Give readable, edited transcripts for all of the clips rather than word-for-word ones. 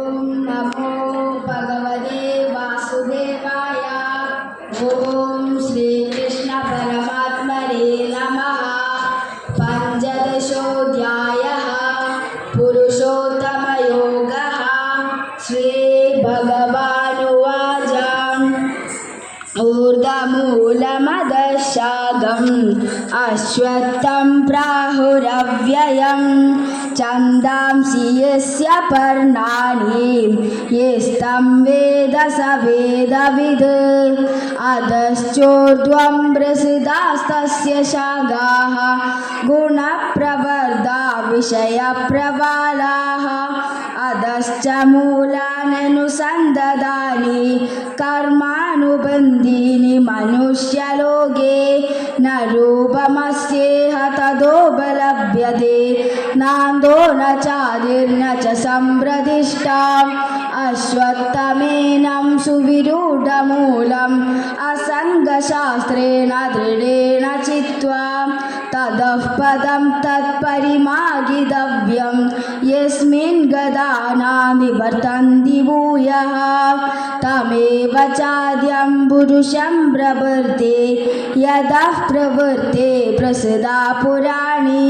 ओम नमो भगवते वासुदेवाय। ओम श्री कृष्ण परमात्मने नमः। पंचदशोऽध्यायः पुरुषोत्तमयोगः। श्री भगवानुवाच ऊर्ध्वमूलमधःशाखम् अश्वत्थं प्राहुरव्ययम् छन्दांसि यस्य पर्णानि यस्तं वेद स वेदविद् अधश्चोर्ध्वं प्रसृतास्तस्य शाखाः गुणप्रवर्धा विषयप्रबालाः अधश्च मूलान्यनुसन्दधानि कर्मानुबन्धीनि मनुष्यलोके न रूपमस्येह तदोपलभ्यते नान्दो न चादिर्न च सम्प्रतिष्ठा अश्वत्थमेनं सुविरूढमूलम् असङ्गशास्त्रेण दृढेन चित्वा ततः पदं तत्परिमार्गितव्यं यस्मिन् गता न निवर्तन्ति भूयः तमेव चाद्यं पुरुषं प्रवृत्ते यतः प्रवृत्ते प्रसृता पुराणी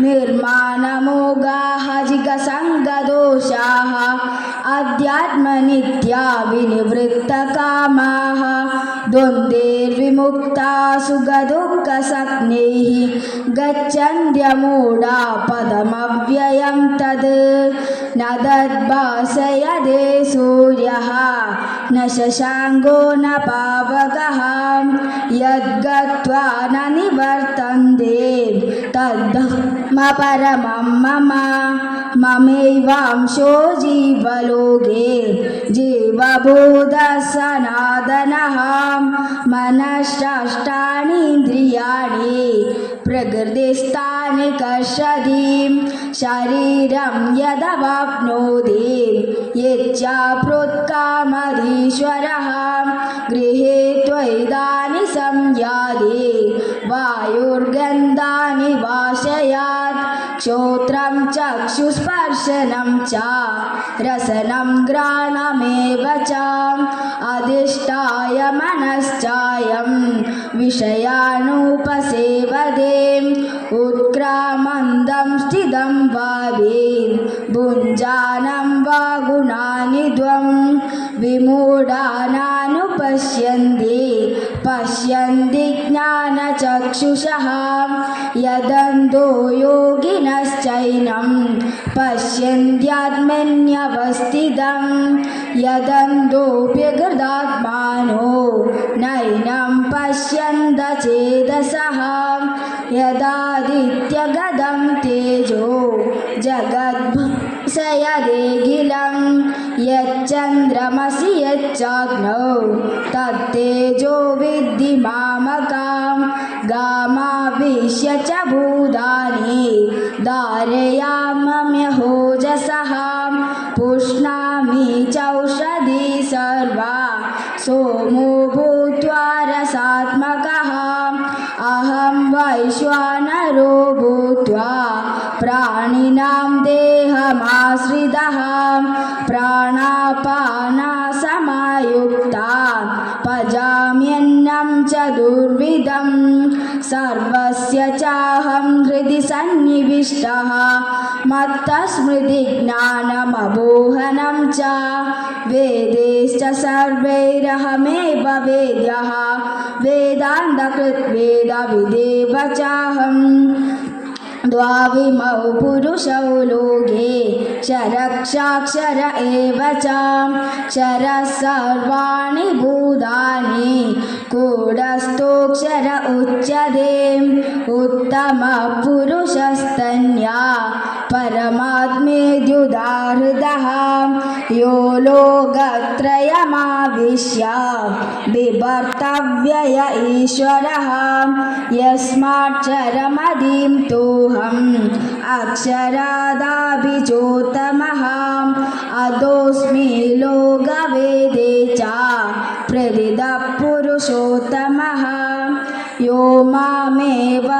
निर्माणमोघाः जिगसङ्गदोषाः अध्यात्मनित्या विनिवृत्तकामाः द्वन्द्वैर्विमुक्ता सुखदुःखसक्नैः गच्छन्त्यमूढा पदमव्ययं तद् न तद्भासयते सूर्यः न शशाङ्को न पावकः यद्गत्वा न निवर्तन्ते तद्धर्म परमं मम ममैवांशो जीवलोके जीवभूतः सनातनः मनश्चाष्टानीन्द्रियाणि प्रकृतिस्थानि कर्षति शरीरं यदवाप्नोति यच्चाप्रोत्कामधीश्वरः गृहे त्वैतानि संयाति वायुर्गन्धानि वाशयात् श्रोत्रं चक्षुस्पर्शनं च रसनं घ्राणमेव च अधिष्ठाय मनश्चायं विषयानुपसेवते उत्क्रामन्दं स्थितं भावे भुञ्जानं वा गुणानि द्वं विमूढानानुपश्यन्ति पश्यन्ति ज्ञानचक्षुषः यदन्तो योगिनश्चैनं पश्यन्त्यात्मन्यवस्थितं यदन्तोऽप्यकृतात्मानो नैनं पश्यन्त चेतसः यदादित्यगतं तेजो जगद्भासयदेखिलं यच्चन्द्रमसि यच्चाग्नौ तत्तेजो विद्धि मामकां गामाविश्य च भूतानि धारयाम्यहोजसः पुष्णामि चौषधी सर्वा सोमो भूत्वा रसात्मकः अहं वैश्वानरो भूत्वा प्राणिनां देहमाश्रितः प्राणापानसमायुक्ता पचाम्यन्नं चतुर्विधं सर्वस्य चाहं हृदि सन्निविष्टः मत्तस्मृतिज्ञानमबोहनं च वेदैश्च सर्वैरहमेव वेद्यः वेदान्तकृद्वेदविदेव चाहम् द्वाविमौ पुरुषौ लोके क्षरक्षाक्षर एव च क्षरः सर्वाणि भूतानि कूटस्थोऽक्षर उच्यते उत्तमः पुरुषस्तन्या परमात्मेत्युदाहृतः यो लोकत्रयमाविश्य बिभर्तव्यय ईश्वरः यस्माक्षरमदीं तोऽहम् अक्षरादाभिचोत्तमः अतोऽस्मि लोकवेदे च प्रथितः पुरुषोत्तमः यो मामेवमसम्मूढा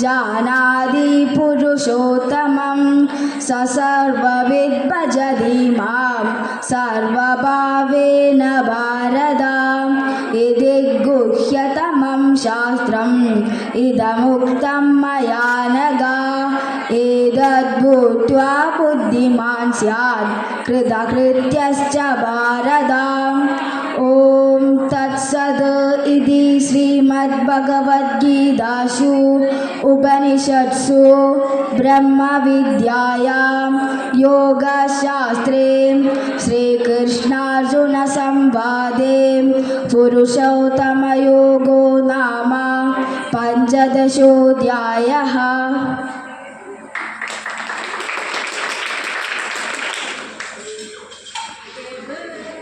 जानाति पुरुषोत्तमं स सर्वविद् भजति मां सर्वभावेन भारत इति गुह्यतमं शास्त्रम् इदमुक्तं मया नघ एतद्भूत्वा बुद्धिमान् स्यात् कृतकृत्यश्च भारत ॐ तत्सत् इति श्रीमद्भगवद्गीतासु उपनिषत्सु ब्रह्मविद्यायां योगशास्त्रे श्रीकृष्णार्जुनसंवादे पुरुषोत्तमयोगो नाम पञ्चदशोऽध्यायः।